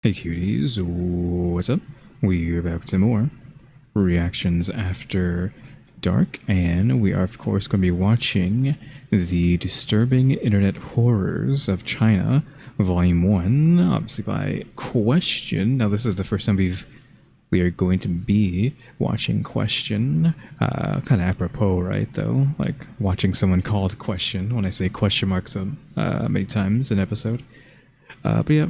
Hey cuties, what's up? We're back with some more reactions after dark, and we are of course going to be watching the disturbing internet horrors of China, Volume 1, obviously by Question. Now this is the first time we are going to be watching Question, kind of apropos, right, though? Like, watching someone called Question, when I say question marks many times an episode. But yeah,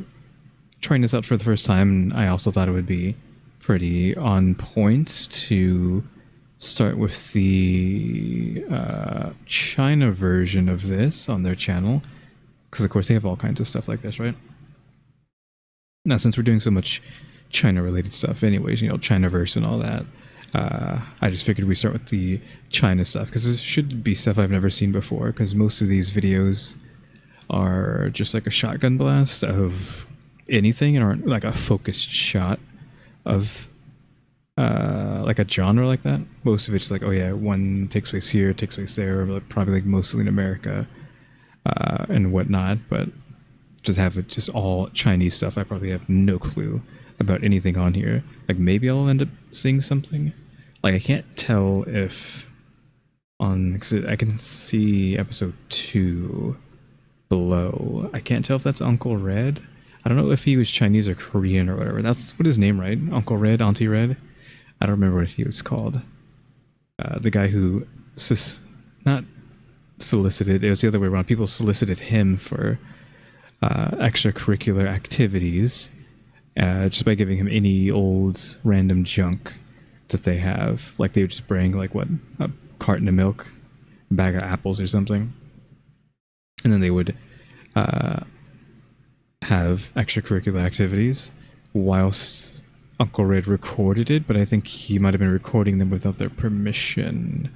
trying this out for the first time, and I also thought it would be pretty on point to start with the China version of this on their channel, because of course they have all kinds of stuff like this, right? Now, since we're doing so much China-related stuff anyways, you know, Chinaverse and all that, I just figured we start with the China stuff, because this should be stuff I've never seen before, because most of these videos are just like a shotgun blast of anything and aren't like a focused shot of like a genre like that. Most of it's like, oh yeah, one takes place here, takes place there, or probably like mostly in America and whatnot, but just have it just all Chinese stuff. I probably have no clue about anything on here. Like maybe I'll end up seeing something. Like I can't tell if on, cause I can see episode 2 below. I can't tell if that's Uncle Red. I don't know if he was Chinese or Korean or whatever. That's what his name, right? Uncle Red, Auntie Red. I don't remember what he was called. The guy who not solicited. It was the other way around. People solicited him for extracurricular activities just by giving him any old random junk that they have. Like they would just bring like what, a carton of milk, a bag of apples or something, and then they would have extracurricular activities whilst Uncle Red recorded it, but I think he might have been recording them without their permission,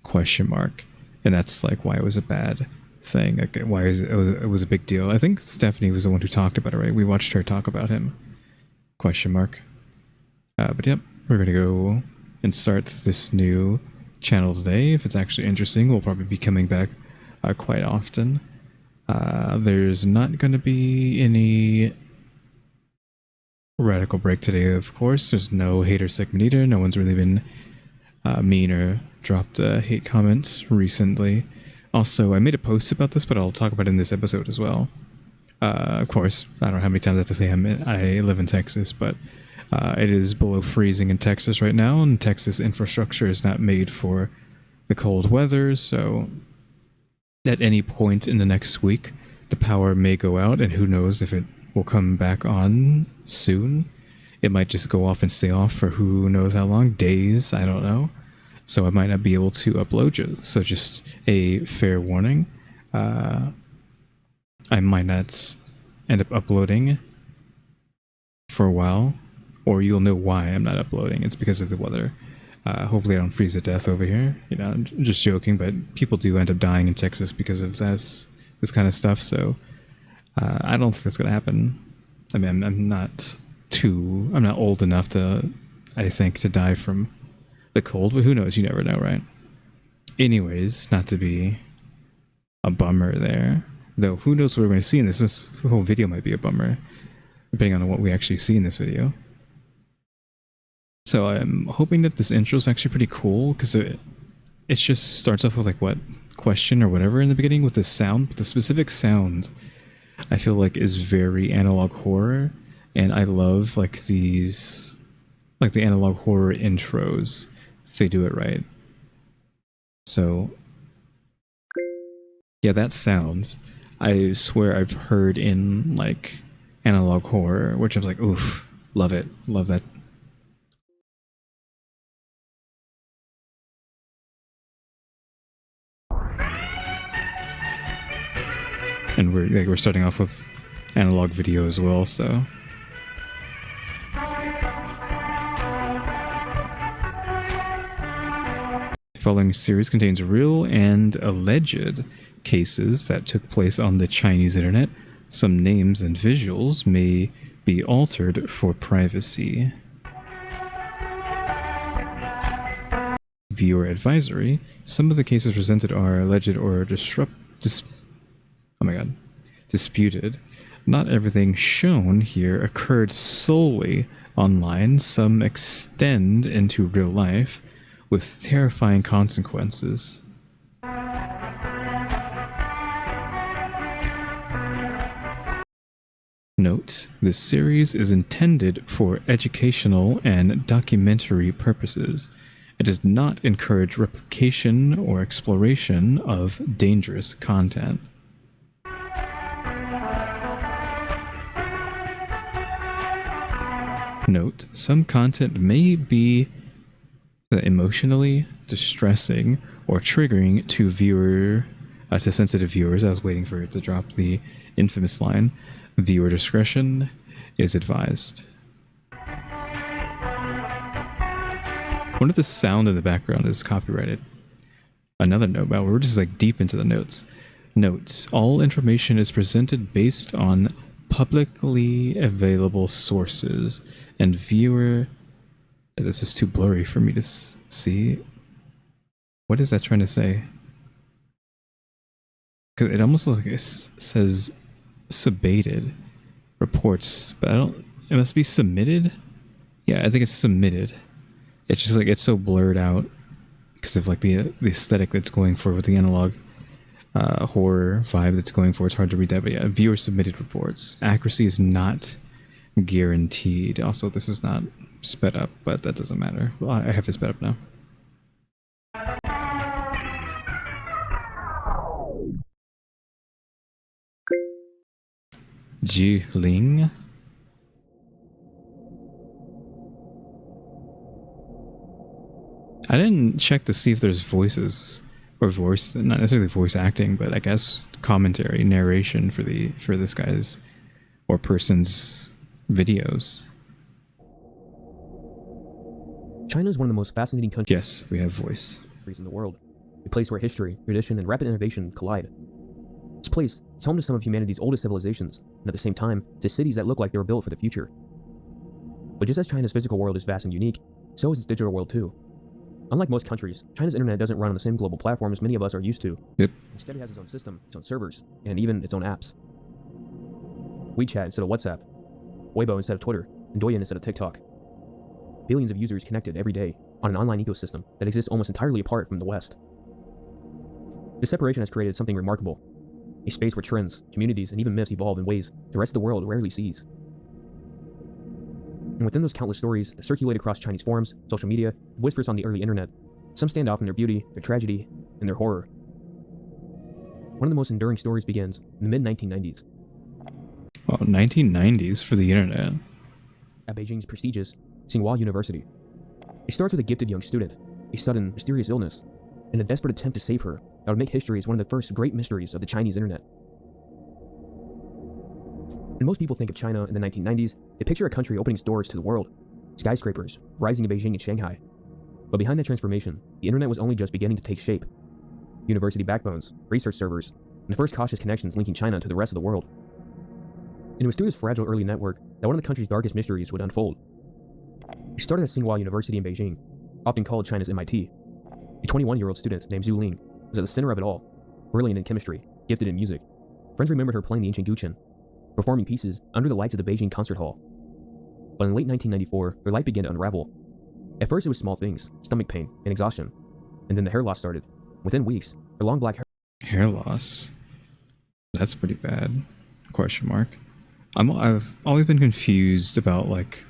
question mark. And that's like why it was a bad thing. Like why is it was a big deal. I think Stephanie was the one who talked about it, right? We watched her talk about him, question mark. But yep, we're gonna go and start this new channel today. If it's actually interesting, we'll probably be coming back quite often. There's not going to be any radical break today, of course. There's no hater segment either. No one's really been mean or dropped hate comments recently. Also, I made a post about this, but I'll talk about it in this episode as well. Of course, I don't know how many times I have to say I live in Texas, but it is below freezing in Texas right now, and Texas infrastructure is not made for the cold weather, so at any point in the next week, the power may go out, and who knows if it will come back on soon. It might just go off and stay off for who knows how long, days, I don't know. So I might not be able to upload you. So just a fair warning. I might not end up uploading for a while, or you'll know why I'm not uploading. It's because of the weather. Hopefully I don't freeze to death over here. You know, I'm just joking, but people do end up dying in Texas because of this kind of stuff, so I don't think that's going to happen. I mean, I'm not old enough to, I think, to die from the cold, but who knows? You never know, right? Anyways, not to be a bummer there, though who knows what we're going to see in this. This whole video might be a bummer, depending on what we actually see in this video. So I'm hoping that this intro is actually pretty cool, because it just starts off with like what, question or whatever in the beginning with the sound, but the specific sound I feel like is very analog horror, and I love like these, like the analog horror intros if they do it right. So yeah, that sound I swear I've heard in like analog horror, which I was like, oof, love it, love that. And we're starting off with analog video as well, so the following series contains real and alleged cases that took place on the Chinese internet. Some names and visuals may be altered for privacy. Viewer advisory: some of the cases presented are alleged or disputed. Not everything shown here occurred solely online. Some extend into real life with terrifying consequences. Note, this series is intended for educational and documentary purposes. It does not encourage replication or exploration of dangerous content. Note, some content may be emotionally distressing or triggering to sensitive viewers. I was waiting for it to drop the infamous line. Viewer discretion is advised. What if the sound in the background is copyrighted? Another note, but we're just like deep into the notes. Notes, all information is presented based on publicly available sources and viewer... This is too blurry for me to see. What is that trying to say? Because it almost looks like it says subated reports, but I don't... It must be submitted? Yeah, I think it's submitted. It's just like it's so blurred out because of like the aesthetic that's going for with the analog horror vibe that's going for. It's hard to read that, but yeah, viewer submitted reports. Accuracy is not guaranteed. Also, this is not sped up, but that doesn't matter. Well, I have it sped up now. Ji Ling. I didn't check to see if there's voices or voice, not necessarily voice acting, but I guess commentary, narration for this guy's or person's videos. China is one of the most fascinating countries. Yes, we have voice. In the world, a place where history, tradition, and rapid innovation collide. This place is home to some of humanity's oldest civilizations, and at the same time, to cities that look like they were built for the future. But just as China's physical world is vast and unique, so is its digital world too. Unlike most countries, China's internet doesn't run on the same global platform as many of us are used to. Yep. Instead, it has its own system, its own servers, and even its own apps. WeChat instead of WhatsApp, Weibo instead of Twitter, and Douyin instead of TikTok. Billions of users connected every day on an online ecosystem that exists almost entirely apart from the West. This separation has created something remarkable, a space where trends, communities, and even myths evolve in ways the rest of the world rarely sees. And within those countless stories that circulate across Chinese forums, social media, and whispers on the early internet, some stand out in their beauty, their tragedy, and their horror. One of the most enduring stories begins in the mid-1990s. Oh, 1990s for the internet. At Beijing's prestigious Tsinghua University. It starts with a gifted young student, a sudden, mysterious illness, and a desperate attempt to save her that would make history as one of the first great mysteries of the Chinese internet. When most people think of China in the 1990s, they picture a country opening its doors to the world, skyscrapers rising in Beijing and Shanghai. But behind that transformation, the internet was only just beginning to take shape. University backbones, research servers, and the first cautious connections linking China to the rest of the world. And it was through this fragile early network that one of the country's darkest mysteries would unfold. It started at Tsinghua University in Beijing, often called China's MIT. A 21-year-old student named Zhu Ling was at the center of it all, brilliant in chemistry, gifted in music. Friends remembered her playing the ancient guqin, performing pieces under the lights of the Beijing concert hall. But in late 1994, her life began to unravel. At first it was small things, stomach pain and exhaustion, and then the hair loss started. Within weeks, her long black hair... Hair loss? That's pretty bad. Question mark. I've always been confused about like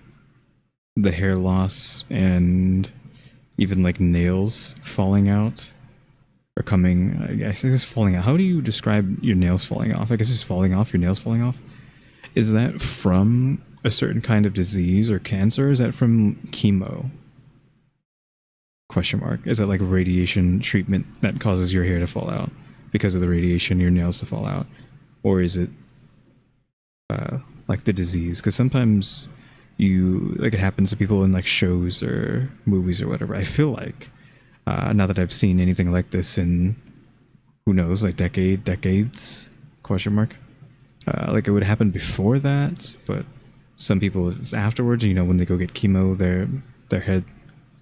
the hair loss and even like nails falling out or coming. I guess it's falling out. How do you describe your nails falling off? I guess it's falling off, your nails falling off. Is that from a certain kind of disease or cancer? Or is that from chemo? Question mark. Is that like radiation treatment that causes your hair to fall out because of the radiation, your nails to fall out? Or is it like the disease? Because sometimes it happens to people in like shows or movies or whatever. I feel like not that I've seen anything like this in who knows, like decades, question mark. Like it would happen before that, but some people it's afterwards, you know, when they go get chemo, their head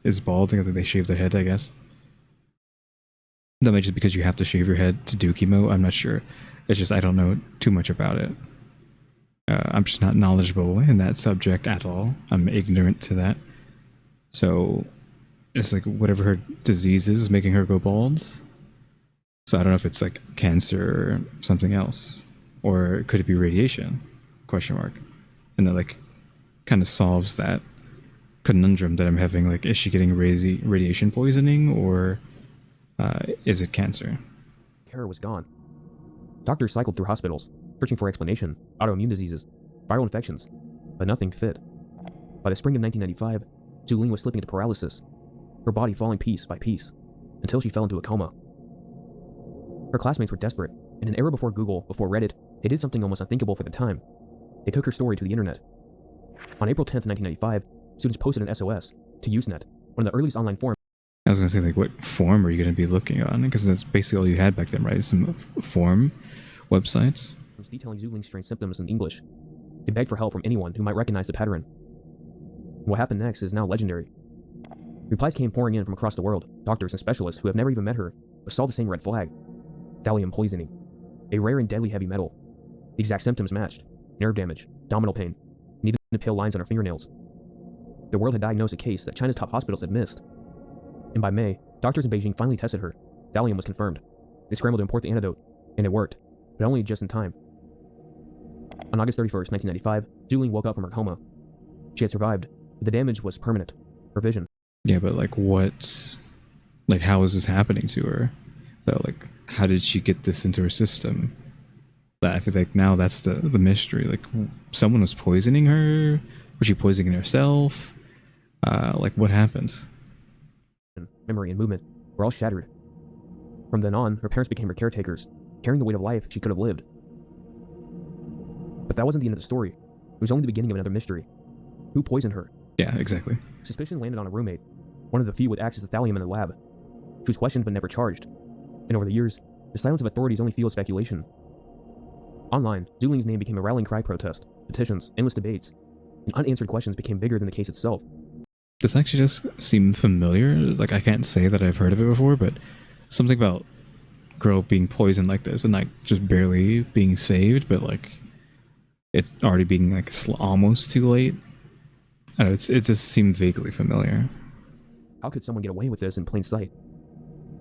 is bald, and they shave their head, I guess. That might just because you have to shave your head to do chemo, I'm not sure. It's just I don't know too much about it. I'm just not knowledgeable in that subject at all. I'm ignorant to that. So it's like whatever her disease is making her go bald. So I don't know if it's like cancer or something else, or could it be radiation? Question mark. And that like kind of solves that conundrum that I'm having. Like, is she getting radiation poisoning, or is it cancer? Kara was gone. Doctors cycled through hospitals, searching for explanation, autoimmune diseases, viral infections, but nothing fit. By the spring of 1995, Zuling was slipping into paralysis, her body falling piece by piece, until she fell into a coma. Her classmates were desperate. In an era before Google, before Reddit, they did something almost unthinkable for the time. They took her story to the internet. On April 10th, 1995, students posted an SOS to Usenet, one of the earliest online forums. I was gonna say, like, what form are you gonna be looking on? Because that's basically all you had back then, right? Some forum websites. Detailing Zuling's strange symptoms in English. They begged for help from anyone who might recognize the pattern. What happened next is now legendary. Replies came pouring in from across the world, doctors and specialists who have never even met her, but saw the same red flag. Thallium poisoning. A rare and deadly heavy metal. The exact symptoms matched. Nerve damage, abdominal pain, and even the pale lines on her fingernails. The world had diagnosed a case that China's top hospitals had missed. And by May, doctors in Beijing finally tested her. Thallium was confirmed. They scrambled to import the antidote, and it worked, but only just in time. On August 31st, 1995, Zuling woke up from her coma. She had survived, but the damage was permanent. Her vision. Yeah, but like what? Like, how is this happening to her? So, like, how did she get this into her system? That I feel like now that's the mystery. Like, someone was poisoning her. Was she poisoning herself? Like, what happened? Memory and movement were all shattered. From then on, her parents became her caretakers, carrying the weight of life she could have lived. But that wasn't the end of the story. It was only the beginning of another mystery. Who poisoned her? Yeah, exactly. Suspicion landed on a roommate, one of the few with access to thallium in the lab. She was questioned but never charged. And over the years, the silence of authorities only fueled speculation. Online, Zuling's name became a rallying cry protest, petitions, endless debates, and unanswered questions became bigger than the case itself. This actually does seem familiar. Like, I can't say that I've heard of it before, but something about girl being poisoned like this and like just barely being saved, but like it's already being like almost too late. I don't know, it just seemed vaguely familiar. How could someone get away with this in plain sight?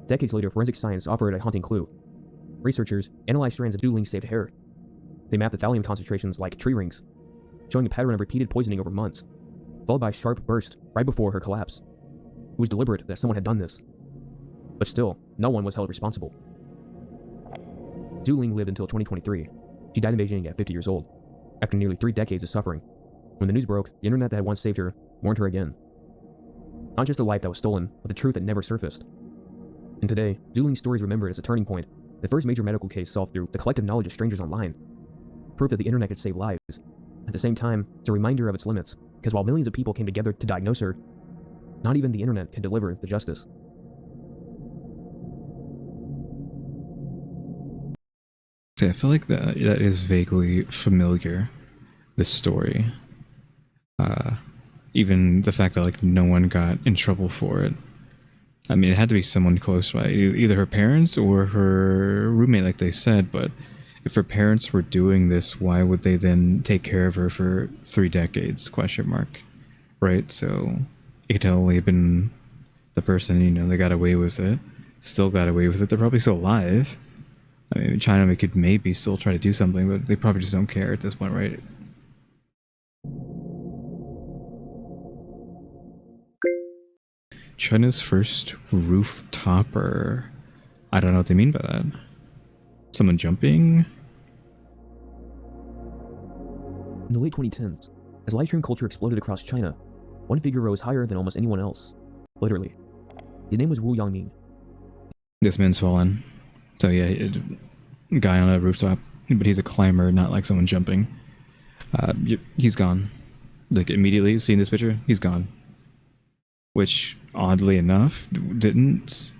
Decades later, forensic science offered a haunting clue. Researchers analyzed strands of Zuling's saved hair. They mapped the thallium concentrations like tree rings, showing a pattern of repeated poisoning over months, followed by a sharp burst right before her collapse. It was deliberate that someone had done this. But still, no one was held responsible. Zuling lived until 2023. She died in Beijing at 50 years old, after nearly 3 decades of suffering. When the news broke, the internet that had once saved her warned her again. Not just a life that was stolen, but the truth that never surfaced. And today, Zuling's story is remembered as a turning point, the first major medical case solved through the collective knowledge of strangers online. Proof that the internet could save lives. At the same time, it's a reminder of its limits, because while millions of people came together to diagnose her, not even the internet could deliver the justice. Yeah, I feel like that is vaguely familiar, this story. Even the fact that like no one got in trouble for it. I mean, it had to be someone close, right? Either her parents or her roommate, like they said. But if her parents were doing this, why would they then take care of her for 3 decades? Question mark. Right? So it could only have been the person, you know, they got away with it. Still got away with it. They're probably still alive. I mean, China could maybe still try to do something, but they probably just don't care at this point, right? China's first rooftopper. I don't know what they mean by that. Someone jumping? In the late 2010s, as live stream culture exploded across China, one figure rose higher than almost anyone else. Literally. His name was Wu Yangming. This man's fallen. So yeah, guy on a rooftop, but he's a climber, not like someone jumping. He's gone. Like immediately seeing this picture, he's gone. Which, oddly enough, didn't...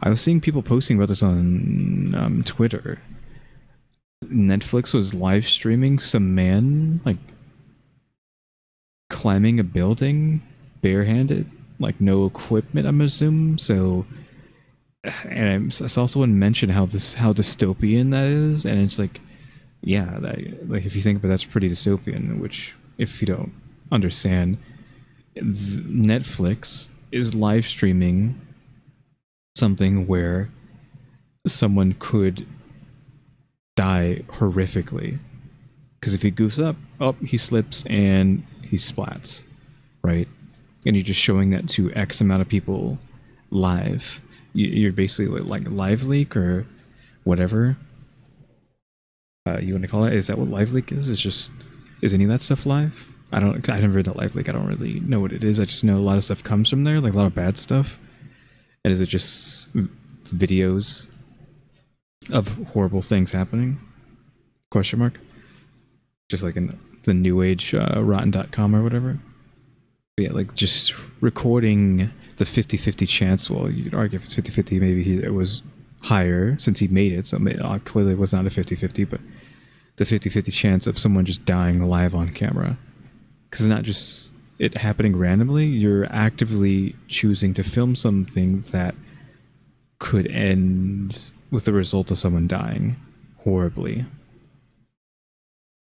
I was seeing people posting about this on Twitter. Netflix was live streaming some man, like, climbing a building, barehanded, like no equipment, I'm assuming. So, and I saw someone mention how dystopian that is, and it's like, yeah, like if you think about it, that's pretty dystopian. Which, if you don't understand, Netflix is live streaming something where someone could die horrifically. Because if he goofs up, he slips and he splats, right? And you're just showing that to X amount of people live. You're basically like live leak or whatever you want to call it. Is that what live leak is? Is any of that stuff live? I never read that live leak. I don't really know what it is. I just know a lot of stuff comes from there, like a lot of bad stuff. And is it just videos of horrible things happening? Question mark. Just like in the new age rotten.com or whatever. But yeah, like just recording the 50-50 chance. Well, you'd argue if it's 50-50, maybe it was higher since he made it. So clearly it was not a 50-50, but the 50-50 chance of someone just dying live on camera. Because it's not just it happening randomly. You're actively choosing to film something that could end with the result of someone dying horribly.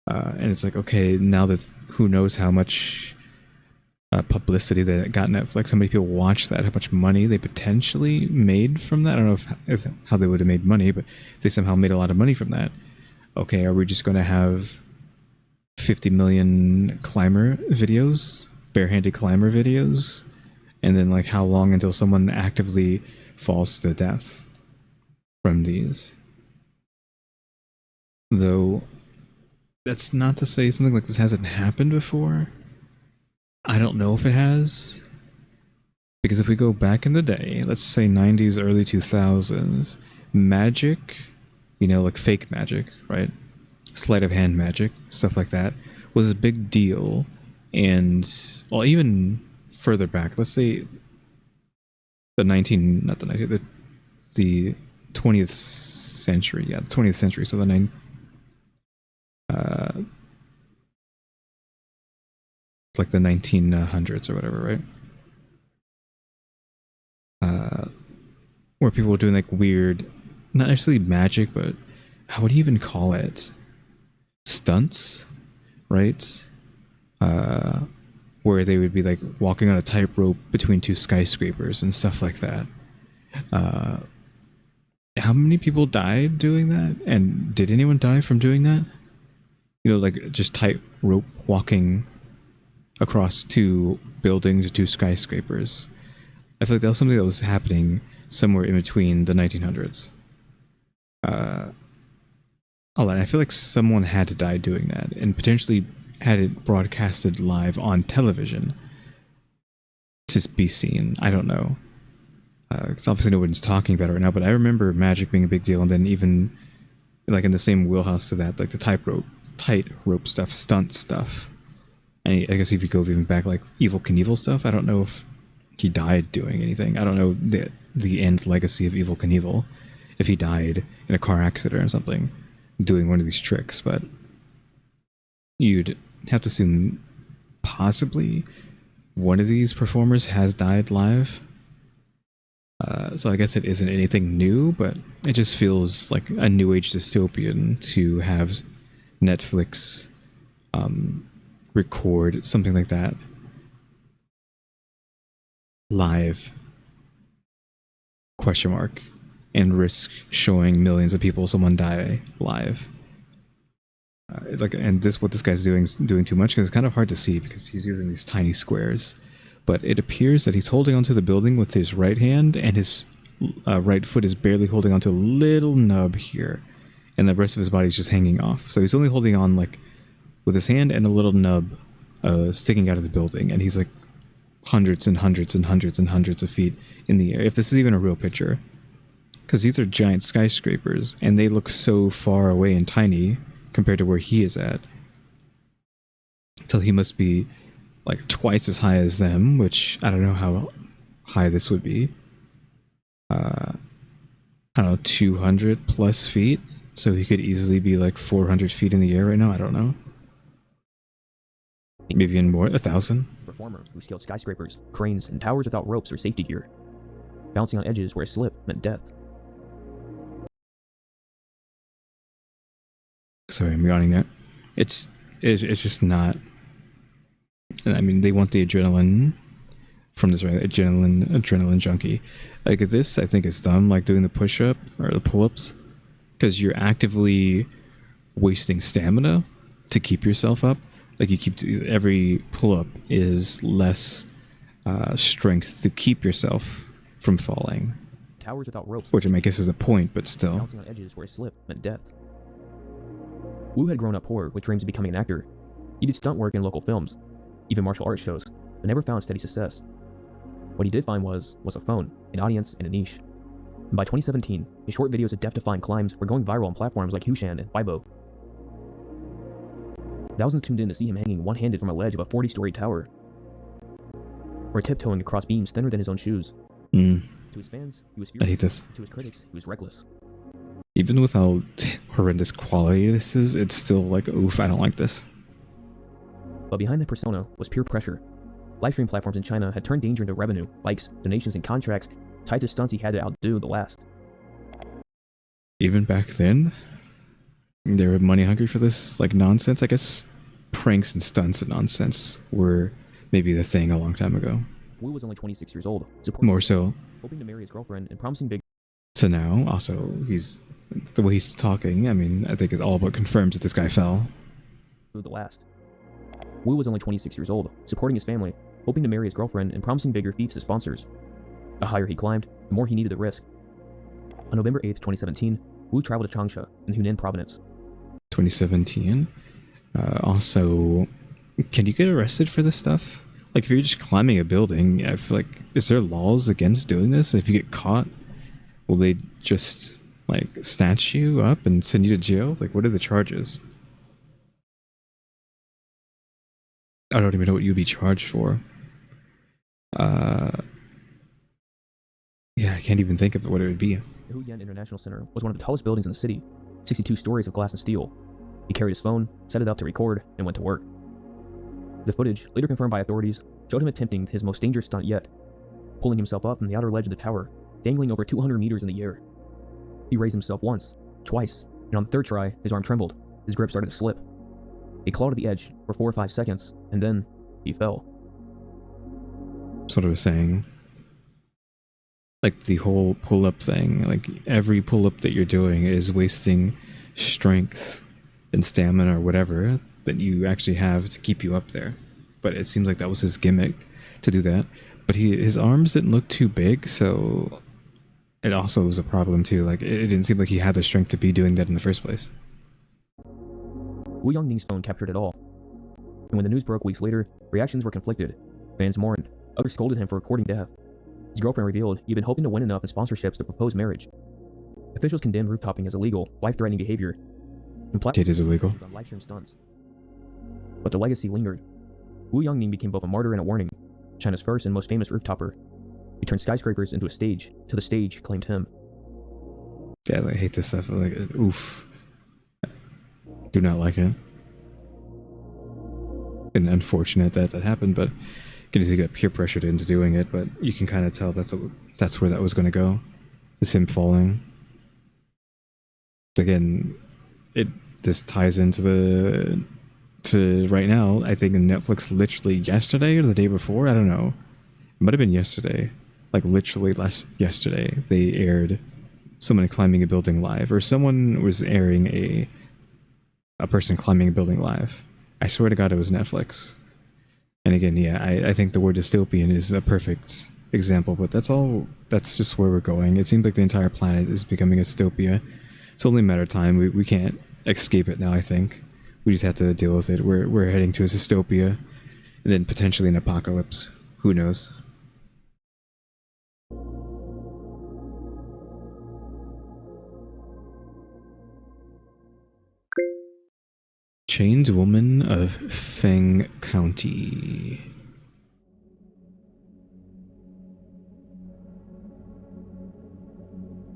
And it's like, okay, now that who knows how much publicity that it got Netflix, how many people watched that, how much money they potentially made from that. I don't know if how they would have made money, but they somehow made a lot of money from that. Okay, are we just going to have 50 million climber videos, barehanded climber videos? And then like how long until someone actively falls to death from these? Though that's not to say something like this hasn't happened before. I don't know if it has. Because if we go back in the day, let's say 90s, early 2000s, magic, like fake magic, right? Sleight of hand magic, stuff like that, was a big deal. And, well, even further back, let's say the 20th century, yeah, the 20th century, so like the 1900s or whatever, right? Where people were doing like weird, not necessarily magic, but how would you even call it? Stunts, right? Where they would be like walking on a tightrope between two skyscrapers and stuff like that. How many people died doing that? And did anyone die from doing that? Like just tightrope walking across two buildings, two skyscrapers. I feel like that was something that was happening somewhere in between the 1900s. I feel like someone had to die doing that, and potentially had it broadcasted live on television to be seen. I don't know. Because obviously no one's talking about it right now, but I remember magic being a big deal, and then even like in the same wheelhouse of that, like the tightrope stuff, stunt stuff. And I guess if you go even back, like Evel Knievel stuff, I don't know if he died doing anything. I don't know the end legacy of Evel Knievel, if he died in a car accident or something, doing one of these tricks, but you'd have to assume possibly one of these performers has died live. So I guess it isn't anything new, but it just feels like a new age dystopian to have Netflix record something like that live, question mark, and risk showing millions of people someone die live. What this guy's doing is doing too much, because it's kind of hard to see because he's using these tiny squares. But it appears that he's holding onto the building with his right hand, and his right foot is barely holding onto a little nub here, and the rest of his body is just hanging off. So he's only holding on like with his hand and a little nub sticking out of the building, and he's like hundreds and hundreds and hundreds and hundreds of feet in the air. If this is even a real picture, because these are giant skyscrapers, and they look so far away and tiny compared to where he is at. So he must be like twice as high as them, which I don't know how high this would be. I don't know, 200 plus feet. So he could easily be like 400 feet in the air right now. I don't know. Maybe even more, 1,000. Performer who scaled skyscrapers, cranes, and towers without ropes or safety gear, bouncing on edges where a slip meant death. Sorry, I'm yawning there. It's just not. I mean, they want the adrenaline from this, right? Adrenaline junkie. Like this, I think is dumb. Like doing the push up or the pull ups, because you're actively wasting stamina to keep yourself up. Like you keep every pull up is less strength to keep yourself from falling. Towers without ropes. Which I guess is the point, but still. Bouncing on edges where a slip meant death. Wu had grown up poor with dreams of becoming an actor. He did stunt work in local films, even martial arts shows, but never found steady success. What he did find was a phone, an audience, and a niche. And by 2017, his short videos of death-defying climbs were going viral on platforms like Hushan and Weibo. Thousands tuned in to see him hanging one-handed from a ledge of a 40-story tower, or tiptoeing across beams thinner than his own shoes. To his fans, he was fearless. I hate this. To his critics, he was reckless. Even with how horrendous quality this is, it's still like, oof, I don't like this. But behind that persona was pure pressure. Livestream platforms in China had turned danger into revenue, likes, donations, and contracts tied to stunts he had to outdo the last. Even back then, they were money hungry for this like nonsense. I guess pranks and stunts and nonsense were maybe the thing a long time ago. Wu was only 26 years old, more so, hoping to marry his girlfriend and promising big. So now, also, the way he's talking, I mean, I think it all but confirms that this guy fell. The last. Wu was only 26 years old, supporting his family, hoping to marry his girlfriend and promising bigger feats to sponsors. The higher he climbed, the more he needed to risk. On November 8th, 2017, Wu traveled to Changsha in Hunan province. 2017? Also, can you get arrested for this stuff? Like, if you're just climbing a building, I feel like, is there laws against doing this? If you get caught, will they just, like, snatch you up and send you to jail? Like, what are the charges? I don't even know what you'd be charged for. Yeah, I can't even think of what it would be. The Huyan International Center was one of the tallest buildings in the city, 62 stories of glass and steel. He carried his phone, set it up to record, and went to work. The footage, later confirmed by authorities, showed him attempting his most dangerous stunt yet, pulling himself up from the outer ledge of the tower, dangling over 200 meters in the air. He raised himself once, twice, and on the third try, his arm trembled, his grip started to slip. He clawed at the edge for 4 or 5 seconds, and then he fell. That's what I was saying. Like the whole pull-up thing, like every pull-up that you're doing is wasting strength and stamina or whatever that you actually have to keep you up there. But it seems like that was his gimmick to do that. But his arms didn't look too big, so it also was a problem too. Like it didn't seem like he had the strength to be doing that in the first place. Wu Yongning's phone captured it all. And when the news broke weeks later, reactions were conflicted. Fans mourned. Others scolded him for recording death. His girlfriend revealed he'd been hoping to win enough in sponsorships to propose marriage. Officials condemned rooftoping as illegal, life-threatening behavior. It is illegal. On live-stream stunts. But the legacy lingered. Wu Yongning became both a martyr and a warning. China's first and most famous rooftopper. He turned skyscrapers into a stage, till the stage claimed him. Yeah, I hate this stuff. Like, oof. Do not like it. And unfortunate that happened, but can easily get peer pressured into doing it. But you can kind of tell that's where that was going to go. It's him falling. Again, this ties into right now. I think Netflix literally yesterday or the day before, I don't know. It might have been yesterday. Like literally yesterday, they aired someone climbing a building live, or someone was airing a person climbing a building live. I swear to God, it was Netflix. And again, yeah, I think the word dystopian is a perfect example, but that's just where we're going. It seems like the entire planet is becoming a dystopia. It's only a matter of time. We can't escape it now, I think. We just have to deal with it. We're heading to a dystopia, and then potentially an apocalypse. Who knows? Chained woman of Feng County.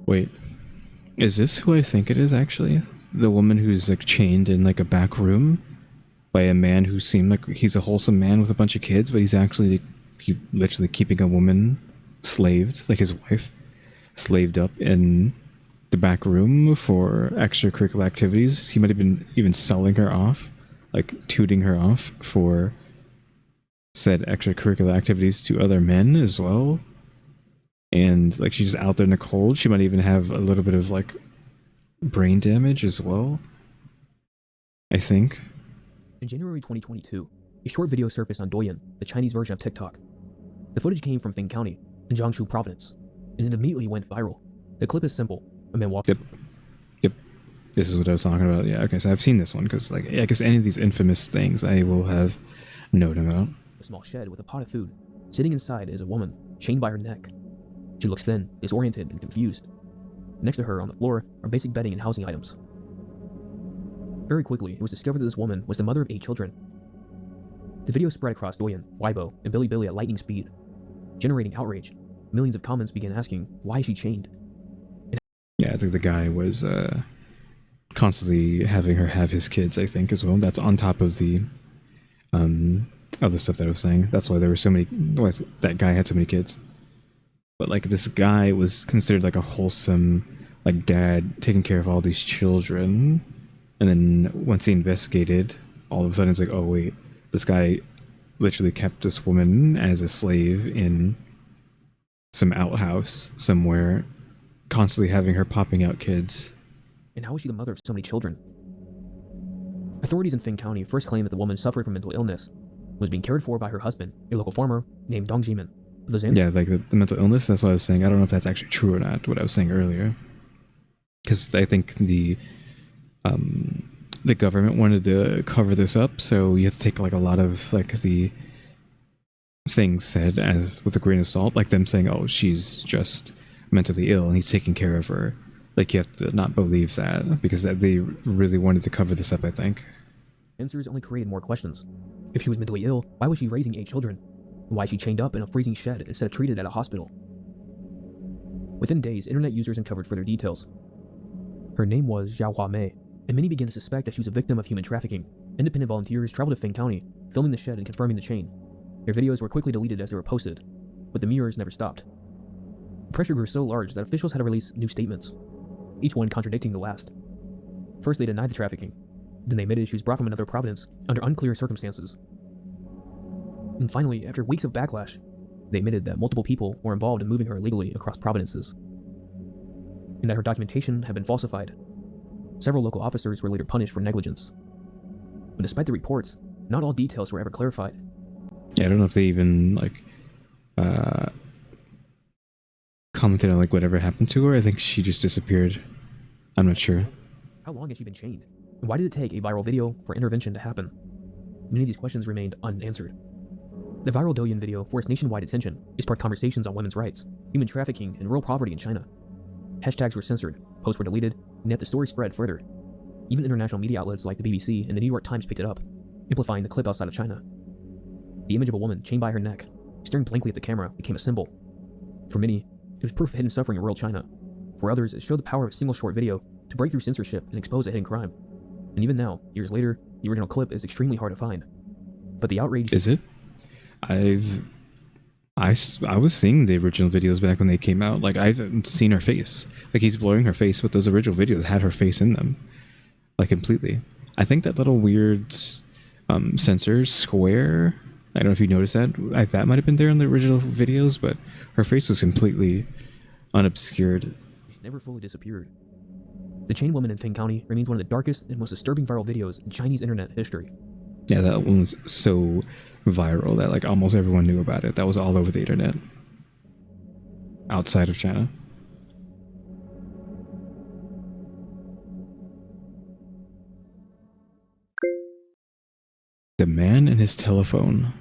Wait, is this who I think it is actually? The woman who's like chained in like a back room by a man who seemed like he's a wholesome man with a bunch of kids, but he's literally keeping a woman slaved, like his wife, slaved up in the back room for extracurricular activities. He might have been even selling her off, like tooting her off for said extracurricular activities to other men as well. And like she's out there in the cold. She might even have a little bit of like brain damage as well, I think. In January 2022, a short video surfaced on Douyin, the Chinese version of TikTok. The footage came from Feng County in Jiangsu province, and it immediately went viral. The clip is simple. A man walks. Yep. This is what I was talking about. Yeah, okay, so I've seen this one because, like, I guess any of these infamous things I will have known about. A small shed with a pot of food. Sitting inside is a woman, chained by her neck. She looks thin, disoriented, and confused. Next to her on the floor are basic bedding and housing items. Very quickly, it was discovered that this woman was the mother of 8 children. The video spread across Douyin, Weibo, and Bilibili at lightning speed, generating outrage. Millions of comments began asking, why is she chained? Yeah, I think the guy was constantly having her have his kids, I think, as well. That's on top of the other stuff that I was saying. That's why there were so many, why that guy had so many kids. But like this guy was considered like a wholesome like dad taking care of all these children. And then once he investigated, all of a sudden it's like, oh wait, this guy literally kept this woman as a slave in some outhouse somewhere, constantly having her popping out kids. And how is she the mother of so many children? Authorities in Feng County first claimed that the woman suffered from mental illness and was being cared for by her husband, a local farmer named Dong Jimin. Yeah, like the mental illness, that's what I was saying. I don't know if that's actually true or not, what I was saying earlier. Because I think the government wanted to cover this up, so you have to take like a lot of like the things said as with a grain of salt, like them saying, oh, she's just mentally ill and he's taking care of her. Like you have to not believe that, because they really wanted to cover this up, I think. Answers only created more questions. If she was mentally ill, why was she raising 8 children? Why is she chained up in a freezing shed instead of treated at a hospital? Within days, internet users uncovered further details. Her name was Zhao Huamei, and many began to suspect that she was a victim of human trafficking. Independent volunteers traveled to Feng County, filming the shed and confirming the chain. Their videos were quickly deleted as they were posted, but the mirrors never stopped. The pressure grew so large that officials had to release new statements, each one contradicting the last. First, they denied the trafficking. Then they admitted she was brought from another province under unclear circumstances. And finally, after weeks of backlash, they admitted that multiple people were involved in moving her illegally across provinces, and that her documentation had been falsified. Several local officers were later punished for negligence. But despite the reports, not all details were ever clarified. Yeah, I don't know if they even like commented on like whatever happened to her. I think she just disappeared. I'm not sure. How long has she been chained? And why did it take a viral video for intervention to happen? Many of these questions remained unanswered. The viral Douyin video forced nationwide attention. It sparked conversations on women's rights, human trafficking, and rural poverty in China. Hashtags were censored, posts were deleted, and yet the story spread further. Even international media outlets like the BBC and the New York Times picked it up, amplifying the clip outside of China. The image of a woman chained by her neck, staring blankly at the camera, became a symbol. For many, it was proof of hidden suffering in rural China. For others, it showed the power of a single short video to break through censorship and expose a hidden crime. And even now, years later, the original clip is extremely hard to find. But the outrage... Is it? I was seeing the original videos back when they came out. Like, I've seen her face. Like, he's blurring her face, but those original videos had her face in them. Like, completely. I think that little weird sensor square, I don't know if you noticed that. That might have been there in the original videos, but her face was completely unobscured. She never fully disappeared. The chained woman in Feng County remains one of the darkest and most disturbing viral videos in Chinese internet history. Yeah, that one was so viral that like almost everyone knew about it. That was all over the internet. Outside of China. The man and his telephone.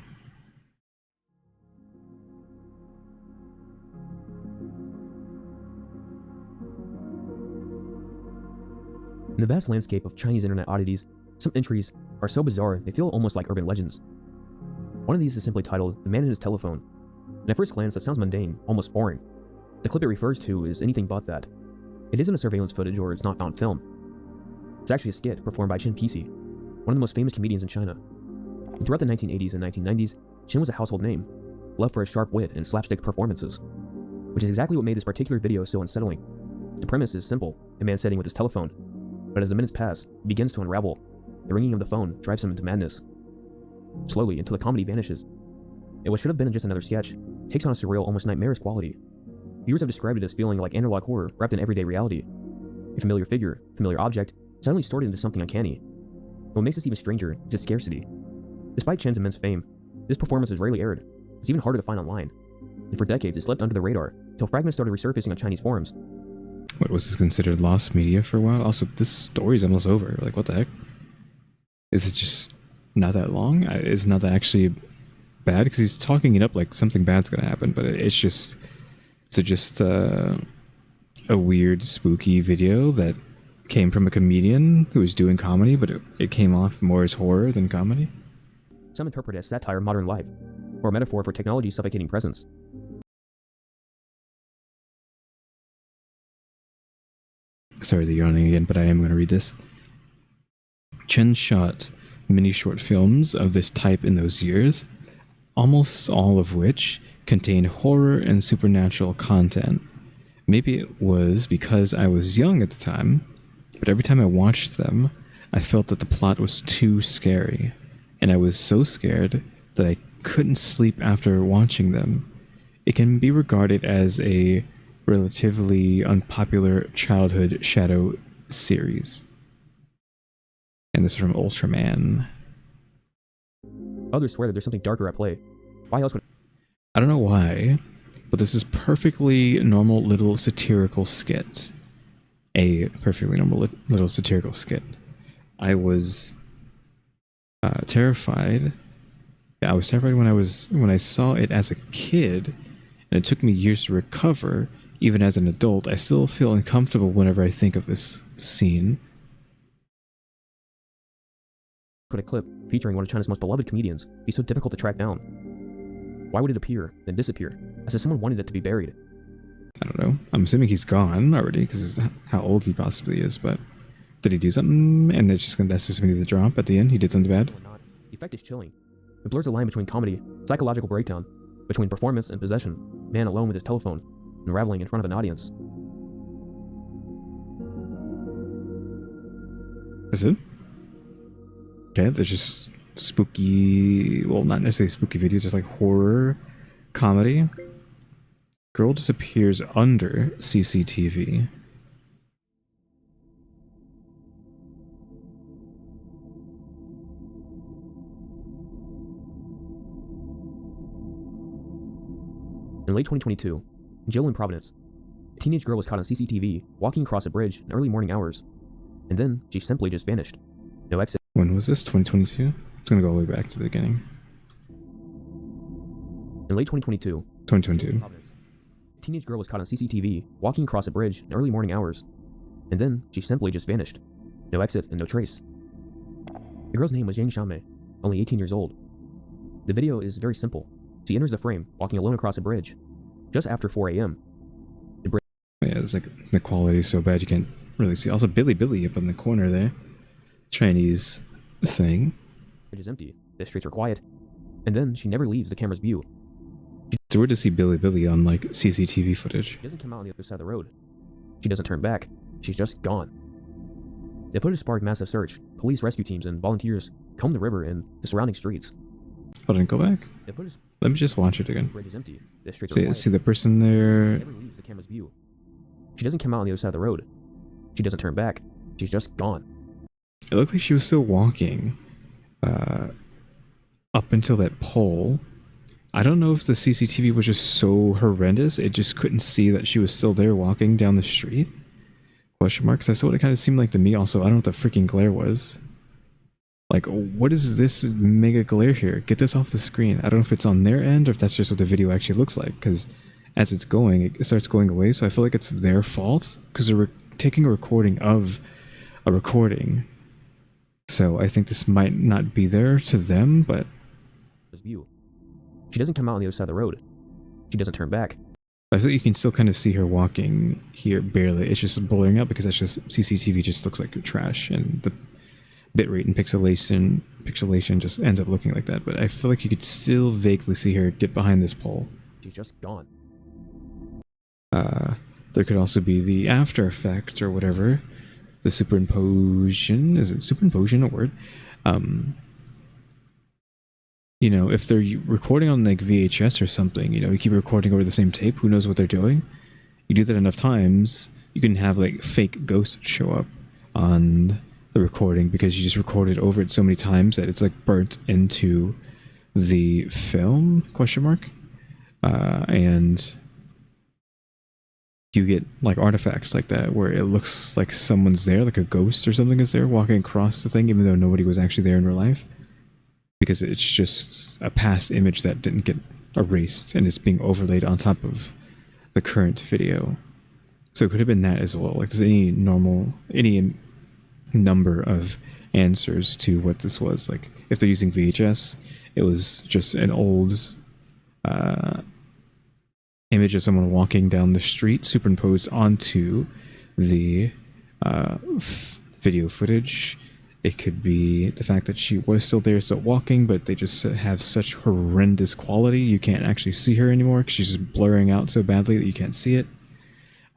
In the vast landscape of Chinese internet oddities, some entries are so bizarre they feel almost like urban legends. One of these is simply titled, "The Man and His Telephone." And at first glance, that sounds mundane, almost boring. The clip it refers to is anything but that. It isn't a surveillance footage or it's not found film. It's actually a skit performed by Chen Pisi, one of the most famous comedians in China. And throughout the 1980s and 1990s, Chen was a household name, loved for his sharp wit and slapstick performances, which is exactly what made this particular video so unsettling. The premise is simple, a man sitting with his telephone. But as the minutes pass, it begins to unravel. The ringing of the phone drives him into madness. Slowly, until the comedy vanishes. What should have been just another sketch takes on a surreal, almost nightmarish quality. Viewers have described it as feeling like analog horror wrapped in everyday reality. A familiar figure, familiar object, suddenly distorted into something uncanny. What makes this even stranger is its scarcity. Despite Chen's immense fame, this performance is rarely aired. It's even harder to find online. And for decades, it slipped under the radar, until fragments started resurfacing on Chinese forums. What was this considered lost media for a while? Also, this story's almost over. Like, what the heck? Is it just not that long? It's not that actually bad, because he's talking it up like something bad's gonna happen, but it's just a weird, spooky video that came from a comedian who was doing comedy, but it came off more as horror than comedy. Some interpret it as satire of modern life, or a metaphor for technology's suffocating presence. Sorry that you're yawning again, but I am going to read this. Chen shot many short films of this type in those years, almost all of which contain horror and supernatural content. Maybe it was because I was young at the time, but every time I watched them, I felt that the plot was too scary, and I was so scared that I couldn't sleep after watching them. It can be regarded as a relatively unpopular childhood shadow series. And this is from Ultraman. Others swear that there's something darker at play. Why else would... I don't know why, but this is perfectly normal little satirical skit. A perfectly normal little satirical skit. I was terrified. Yeah, I was terrified when I saw it as a kid, and it took me years to recover. Even as an adult, I still feel uncomfortable whenever I think of this scene. Could a clip featuring one of China's most beloved comedians be so difficult to track down? Why would it appear, then disappear, as if someone wanted it to be buried? I don't know. I'm assuming he's gone already, because how old he possibly is, but did he do something? And that's just going to be the drop at the end? He did something bad? The effect is chilling. It blurs the line between comedy, psychological breakdown, between performance and possession, man alone with his telephone, unraveling in front of an audience. Is it? Okay, there's just spooky, well, not necessarily spooky videos, just like horror comedy. Girl disappears under CCTV. In late 2022, in Jill in Providence, a teenage girl was caught on CCTV walking across a bridge in early morning hours, and then she simply just vanished. No exit. When was this? 2022? It's gonna go all the way back to the beginning. In late 2022, 2022. A teenage girl was caught on CCTV walking across a bridge in early morning hours, and then she simply just vanished. No exit and no trace. The girl's name was Jane Shanmei, only 18 years old. The video is very simple. She enters the frame, walking alone across a bridge, just after 4 a.m. Yeah, it's like the quality is so bad you can't really see. Also, Billy up in the corner there. Chinese thing. The bridge is empty, the streets are quiet, and then she never leaves the camera's view. It's weird to see Billy on like CCTV footage. She doesn't come out on the other side of the road. She doesn't turn back. She's just gone. The footage sparked massive search. Police, rescue teams, and volunteers combed the river and the surrounding streets. Oh, didn't go back? The footage... Let me just watch it again. The bridge is empty. The streets are quiet. See the person there? She never leaves the camera's view. She doesn't come out on the other side of the road. She doesn't turn back. She's just gone. It looked like she was still walking up until that pole. I don't know if the CCTV was just so horrendous, it just couldn't see that she was still there walking down the street? Question mark? Because that's what it kind of seemed like to me also. I don't know what the freaking glare was. Like, what is this mega glare here? Get this off the screen. I don't know if it's on their end or if that's just what the video actually looks like. Because as it's going, it starts going away. So I feel like it's their fault. Because they're taking a recording of a recording. So I think this might not be there to them, but... View. She doesn't come out on the other side of the road. She doesn't turn back. I feel like you can still kind of see her walking here barely. It's just blurring out because that's just... CCTV just looks like trash. And the bitrate and pixelation just ends up looking like that, but I feel like you could still vaguely see her get behind this pole. She's just gone. There could also be the after effect or whatever. The superimposition. Is it superimposition a word? You know, if they're recording on like VHS or something, you know, you keep recording over the same tape, who knows what they're doing? You do that enough times, you can have like fake ghosts show up on the recording because you just recorded over it so many times that it's like burnt into the film, question mark. And you get like artifacts like that where it looks like someone's there, like a ghost or something is there walking across the thing, even though nobody was actually there in real life, because it's just a past image that didn't get erased and it's being overlaid on top of the current video. So it could have been that as well. Like there's any number of answers to what this was. Like if they're using VHS, it was just an old image of someone walking down the street superimposed onto the video footage. It could be the fact that she was still there, still walking, but they just have such horrendous quality you can't actually see her anymore because she's just blurring out so badly that you can't see it.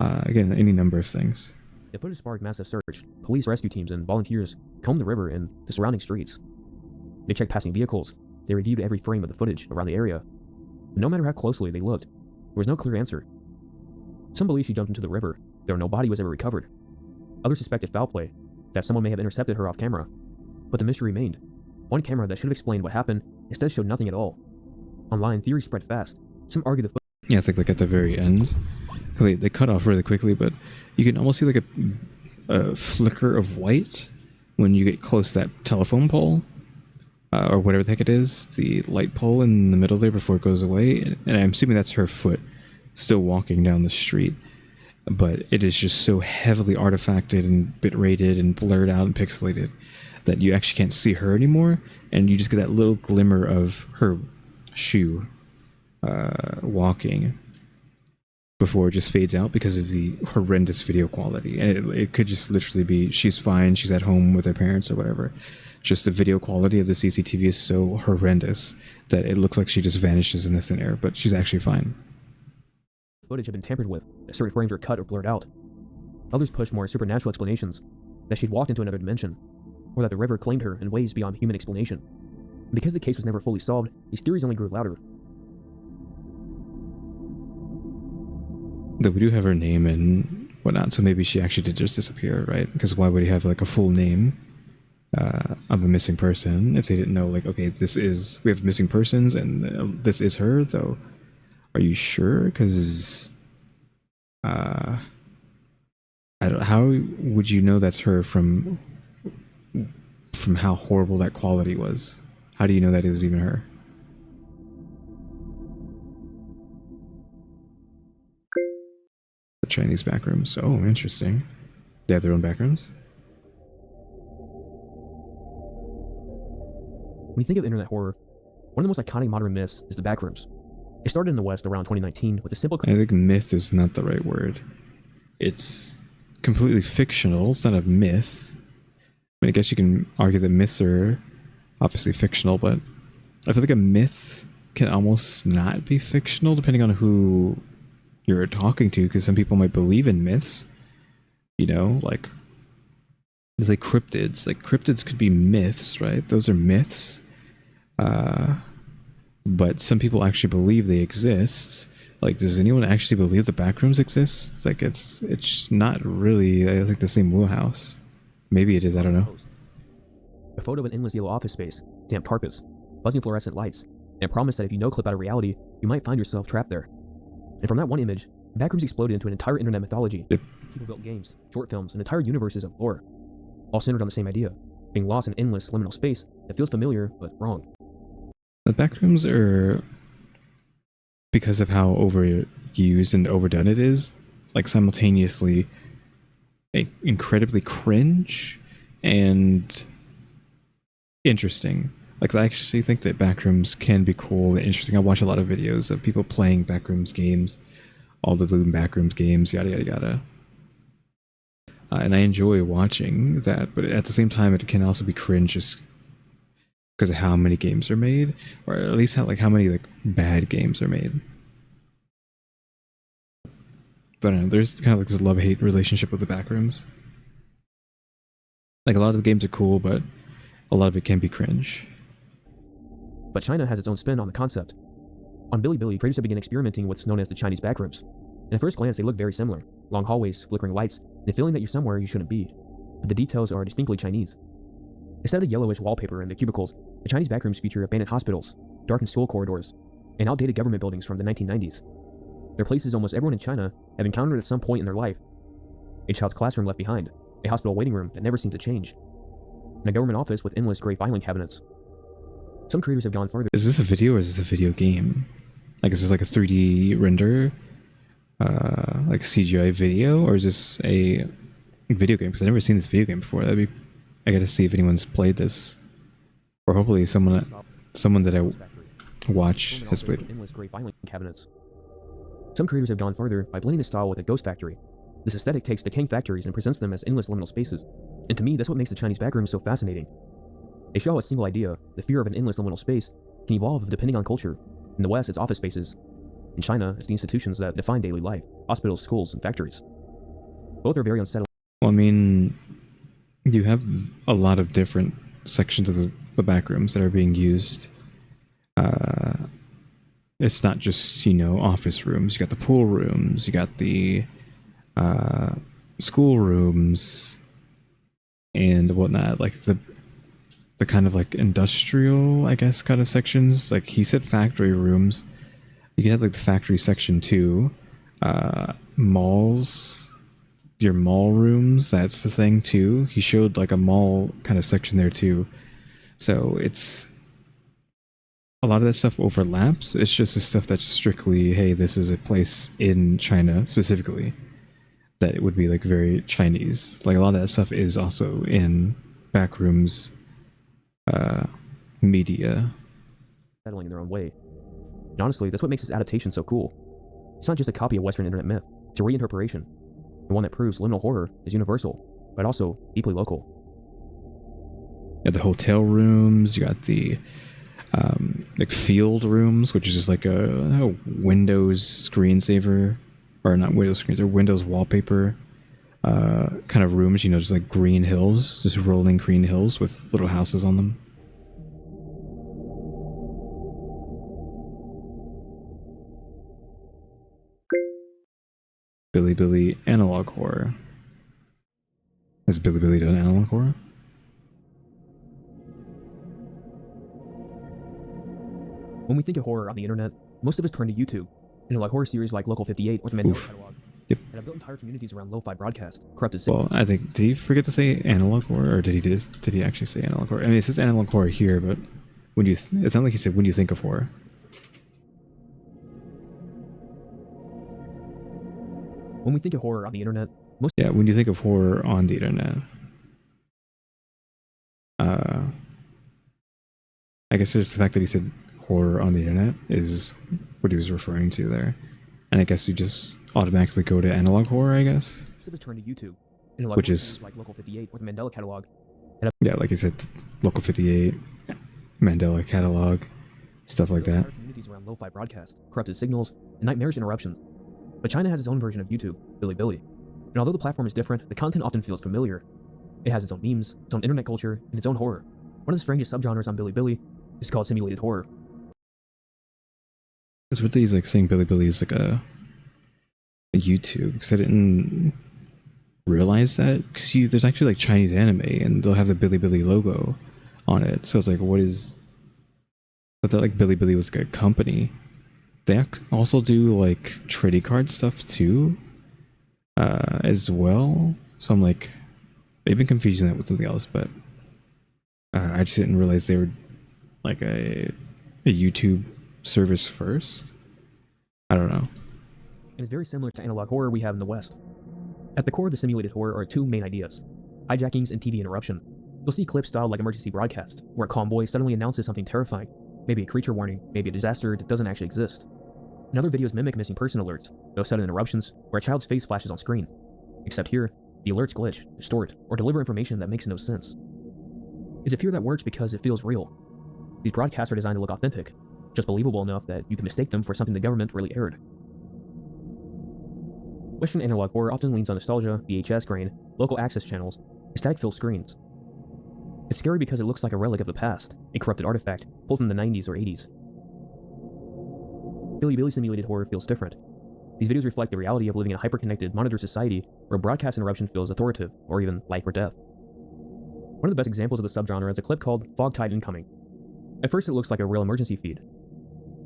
Again, any number of things. The footage sparked massive search. Police, rescue teams, and volunteers combed the river and the surrounding streets. They checked passing vehicles. They reviewed every frame of the footage around the area. But no matter how closely they looked, there was no clear answer. Some believed she jumped into the river, though no body was ever recovered. Others suspected foul play, that someone may have intercepted her off camera. But the mystery remained. One camera that should have explained what happened instead showed nothing at all. Online, theories spread fast. Some argued the footage. Yeah, I think like at the very end, they cut off really quickly, but you can almost see like a flicker of white when you get close to that telephone pole, or whatever the heck it is, the light pole in the middle there before it goes away. And I'm assuming that's her foot still walking down the street. But it is just so heavily artifacted and bit rated and blurred out and pixelated that you actually can't see her anymore, and you just get that little glimmer of her shoe walking before it just fades out because of the horrendous video quality. And it could just literally be she's fine, she's at home with her parents or whatever. Just the video quality of the CCTV is so horrendous that it looks like she just vanishes in the thin air, but she's actually fine. Footage had been tampered with, that certain frames were cut or blurred out. Others pushed more supernatural explanations, that she'd walked into another dimension, or that the river claimed her in ways beyond human explanation. And because the case was never fully solved, these theories only grew louder. Though we do have her name and whatnot, so maybe she actually did just disappear, right? Because why would he have like a full name of a missing person if they didn't know, like, okay, we have missing persons and this is her, though. Are you sure? Because I don't. How would you know that's her from how horrible that quality was? How do you know that it was even her? The Chinese backrooms. Oh, interesting. They have their own backrooms. When you think of internet horror, one of the most iconic modern myths is the backrooms. It started in the West around 2019 with a simple... I think myth is not the right word. It's completely fictional. It's not a myth. I mean, I guess you can argue that myths are obviously fictional, but I feel like a myth can almost not be fictional depending on who you're talking to, because some people might believe in myths. You know, like... There's like cryptids. Like, cryptids could be myths, right? Those are myths. But some people actually believe they exist. Like, does anyone actually believe the backrooms exist? Like, it's not really, I think, the same wheelhouse. Maybe it is, I don't know. A photo of an endless yellow office space, damp carpets, buzzing fluorescent lights, and a promise that if you no-clip out of reality, you might find yourself trapped there. And from that one image, backrooms exploded into an entire internet mythology. Yep. People built games, short films, and entire universes of lore, all centered on the same idea, being lost in endless liminal space that feels familiar but wrong. The backrooms are, because of how overused and overdone it is, like simultaneously incredibly cringe and interesting. Like, I actually think that backrooms can be cool and interesting. I watch a lot of videos of people playing backrooms games, all the Loom backrooms games, yada yada yada. And I enjoy watching that, but at the same time, it can also be cringe just because of how many games are made, or at least how many like bad games are made. But I don't know, there's kind of like this love-hate relationship with the backrooms. Like a lot of the games are cool, but a lot of it can be cringe. But China has its own spin on the concept. On Bilibili, creators have begun experimenting with what's known as the Chinese backrooms. And at first glance, they look very similar. Long hallways, flickering lights, and a feeling that you're somewhere you shouldn't be. But the details are distinctly Chinese. Instead of the yellowish wallpaper and the cubicles, the Chinese backrooms feature abandoned hospitals, darkened school corridors, and outdated government buildings from the 1990s. They're places almost everyone in China have encountered at some point in their life. A child's classroom left behind, a hospital waiting room that never seemed to change, and a government office with endless gray filing cabinets. Some creators have gone further. Is this a video or is this a video game? Like, is this like a 3D render? Like CGI video? Or is this a video game? Because I've never seen this video game before. I gotta see if anyone's played this. Or hopefully someone that I watch has played. Endless gray filing cabinets. Some creators have gone further by blending the style with a ghost factory. This aesthetic takes decaying factories and presents them as endless liminal spaces. And to me, that's what makes the Chinese backrooms so fascinating. They show how a single idea, the fear of an endless liminal space, can evolve depending on culture. In the West, it's office spaces. In China, it's the institutions that define daily life, hospitals, schools, and factories. Both are very unsettling. Well, I mean, you have a lot of different sections of the backrooms that are being used. It's not just, office rooms. You got the pool rooms, you got the school rooms, and whatnot. Like the kind of like industrial, I guess, kind of sections. Like he said factory rooms. You can have like the factory section too. Malls, your mall rooms, that's the thing too. He showed like a mall kind of section there too. So it's a lot of that stuff overlaps. It's just the stuff that's strictly, hey, this is a place in China specifically that it would be like very Chinese. Like a lot of that stuff is also in backrooms media. Settling in their own way. And honestly, that's what makes this adaptation so cool. It's not just a copy of Western internet myth, it's a reinterpretation. And one that proves liminal horror is universal, but also deeply local. You got the hotel rooms, you got the like field rooms, which is just like a Windows screensaver, or not Windows screensaver, Windows wallpaper kind of rooms, just like green hills, just rolling green hills with little houses on them. Bilibili analog horror. Has Bilibili done analog horror? When we think of horror on the internet, most of us turn to YouTube, and like horror series like Local 58 or the Mandela Catalog, Yep. and have built entire communities around lo-fi broadcast, corrupted Well, I think, did he forget to say analog horror, or did he actually say analog horror? I mean, it says analog horror here, but when you, it's not like he said when you think of horror. When we think of horror on the internet, Yeah, when you think of horror on the internet. I guess just the fact that he said horror on the internet is what he was referring to there. And I guess you just automatically go to analog horror, I guess. most of us turn to YouTube, and like Which is like Local 58 or the Mandela Catalog. Yeah, like I said, Local 58, Mandela Catalog, stuff like that. Communities around lo-fi broadcast, corrupted signals, and nightmarish interruptions. But China has its own version of YouTube, Bilibili. And although the platform is different, the content often feels familiar. It has its own memes, its own internet culture, and its own horror. One of the strangest subgenres on Bilibili is called simulated horror. It's weird that he's like saying Bilibili is like a YouTube, because I didn't realize that. Because there's actually like Chinese anime, and they'll have the Bilibili logo on it. So it's like, what is? But that like Bilibili was like a company. They also do like trading card stuff too, as well. So I'm like, they've been confusing that with something else, but I just didn't realize they were like a YouTube service first. I don't know. And it's very similar to analog horror we have in the West. At the core of the simulated horror are two main ideas: hijackings and TV interruption. You'll see clips styled like emergency broadcast, where a calm voice suddenly announces something terrifying, maybe a creature warning, maybe a disaster that doesn't actually exist. And other videos mimic missing person alerts, those sudden interruptions, where a child's face flashes on screen. Except here, the alerts glitch, distort, or deliver information that makes no sense. It's a fear that works because it feels real. These broadcasts are designed to look authentic, just believable enough that you can mistake them for something the government really aired. Western analog horror often leans on nostalgia, VHS grain, local access channels, aesthetic-filled screens. It's scary because it looks like a relic of the past, a corrupted artifact pulled from the 90s or 80s. Billy simulated horror feels different. These videos reflect the reality of living in a hyper-connected, monitored society where a broadcast interruption feels authoritative, or even life or death. One of the best examples of the subgenre is a clip called Fog Tide Incoming. At first it looks like a real emergency feed.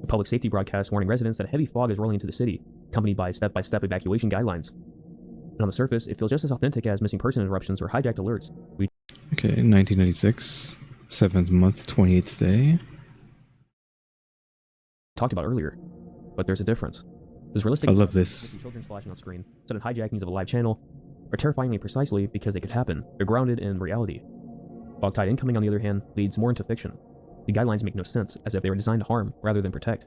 A public safety broadcast warning residents that a heavy fog is rolling into the city, accompanied by step-by-step evacuation guidelines. And on the surface, it feels just as authentic as missing person interruptions or hijacked alerts. Okay, 1996, 7th month, 28th day. Talked about earlier, but there's a difference. There's realistic. I love this. Children flashing on screen, sudden hijackings of a live channel, are terrifyingly precisely because they could happen. They're grounded in reality. Fog Tide Incoming, on the other hand, leads more into fiction. The guidelines make no sense, as if they were designed to harm rather than protect.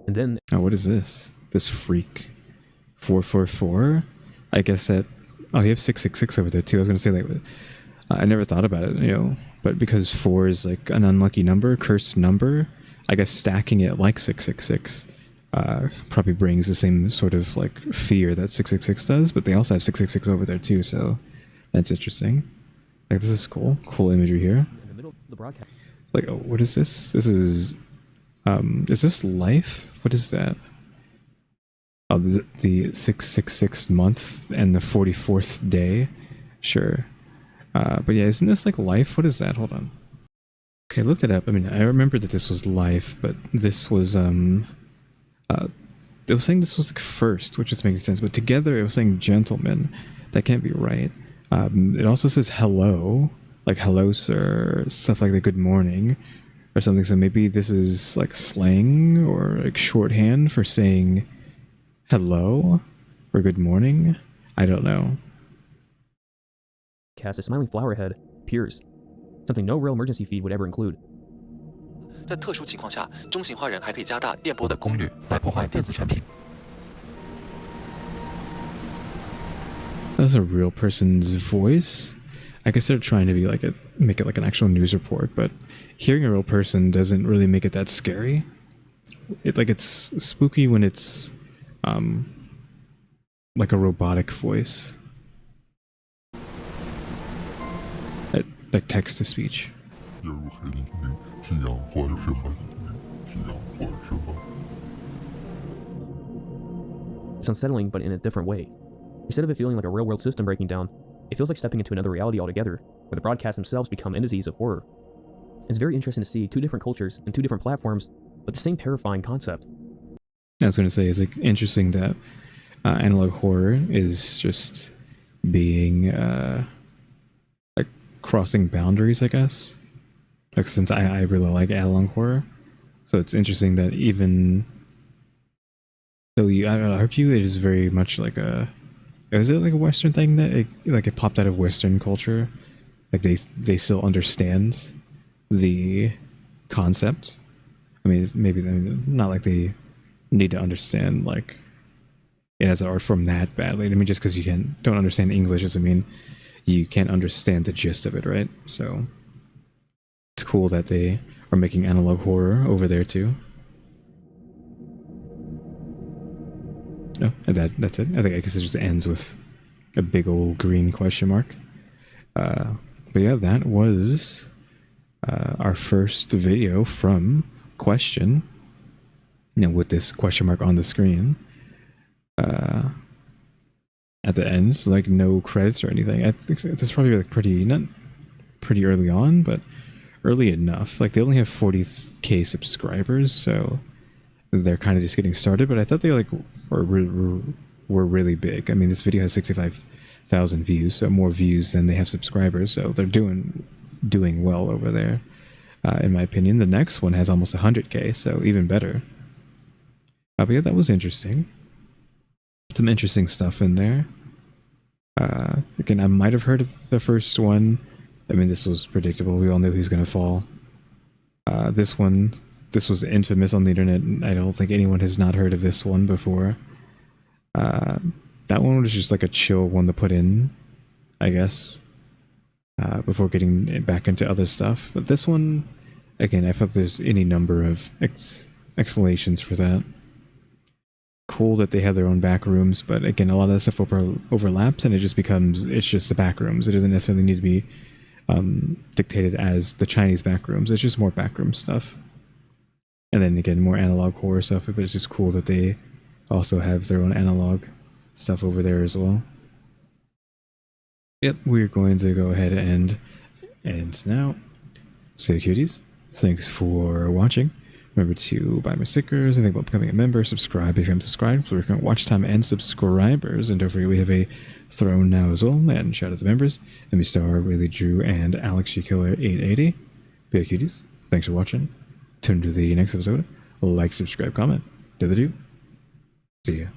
And then... Oh, what is this? This freak. 444? I guess that... Oh, you have 666 over there too. I was going to say, like, I never thought about it, you know, but because 4 is like an unlucky number, cursed number, I guess stacking it like 666 probably brings the same sort of like fear that 666 does, but they also have 666 over there too, so that's interesting. Like, this is cool. Cool imagery here. In the middle of the broadcast. Like, oh, what is this? This is this life? What is that? Oh, the 666th month and the 44th day? Sure. But yeah, isn't this like life? What is that? Hold on. Okay, I looked it up. I mean, I remember that this was life, but this was, it was saying this was like first, which is making sense, but together it was saying gentlemen. That can't be right. It also says hello, like hello sir, stuff like the good morning or something. So maybe this is like slang or like shorthand for saying hello or good morning. I don't know. Cast a smiling flower head appears, something no real emergency feed would ever include. 在特殊情况下，中型化人还可以加大电波的功率来破坏电子产品。 That's a real person's voice. I guess they're trying to be like make it like an actual news report, but hearing a real person doesn't really make it that scary. It's spooky when it's like a robotic voice, like text to speech. It's unsettling, but in a different way. Instead of it feeling like a real-world system breaking down, it feels like stepping into another reality altogether, where the broadcasts themselves become entities of horror. It's very interesting to see two different cultures and two different platforms, but the same terrifying concept. I was going to say, it's like interesting that analog horror is just being like crossing boundaries, I guess. Like, since I really like analog horror, so it's interesting that even though I would argue it is very much like is it like a Western thing that it popped out of Western culture? Like they still understand the concept. I mean, maybe not like they need to understand like it as an art form that badly. I mean, just because you don't understand English doesn't mean you can't understand the gist of it, right? So it's cool that they are making analog horror over there too. No, that's it. I guess it just ends with a big old green question mark. But yeah, that was our first video from Question. You know, with this question mark on the screen. At the end, so like no credits or anything. I think this is probably like not pretty early on, but early enough. Like, they only have 40k subscribers, so they're kind of just getting started, but I thought they like were really big. I mean, this video has 65,000 views, so more views than they have subscribers, so they're doing well over there, in my opinion. The next one has almost 100k, so even better. But yeah, that was interesting. Some interesting stuff in there. Again, I might have heard of the first one. I mean, this was predictable. We all knew who's going to fall. This was infamous on the internet. I don't think anyone has not heard of this one before. That one was just like a chill one to put in, I guess, before getting back into other stuff. But this one, again, I thought there's any number of explanations for that. cool that they have their own back rooms, but again, a lot of that stuff overlaps, and it just becomes, it's just the back rooms. It doesn't necessarily need to be dictated as the Chinese back rooms. It's just more backroom stuff. And then again, more analog horror stuff, but it's just cool that they also have their own analog stuff over there as well. Yep, we're going to go ahead and end now. So Kyuuties, thanks for watching. Remember to buy my stickers and think about becoming a member. Subscribe if you haven't subscribed. So we're current watch time and subscribers. And don't forget we have a throne now as well. And shout out to members: EmmyStarr, RaleyDrew, and alexgkiller 880. Be Kyuuties, thanks for watching. Tune to the next episode. Like, subscribe, comment. Do the do. See ya.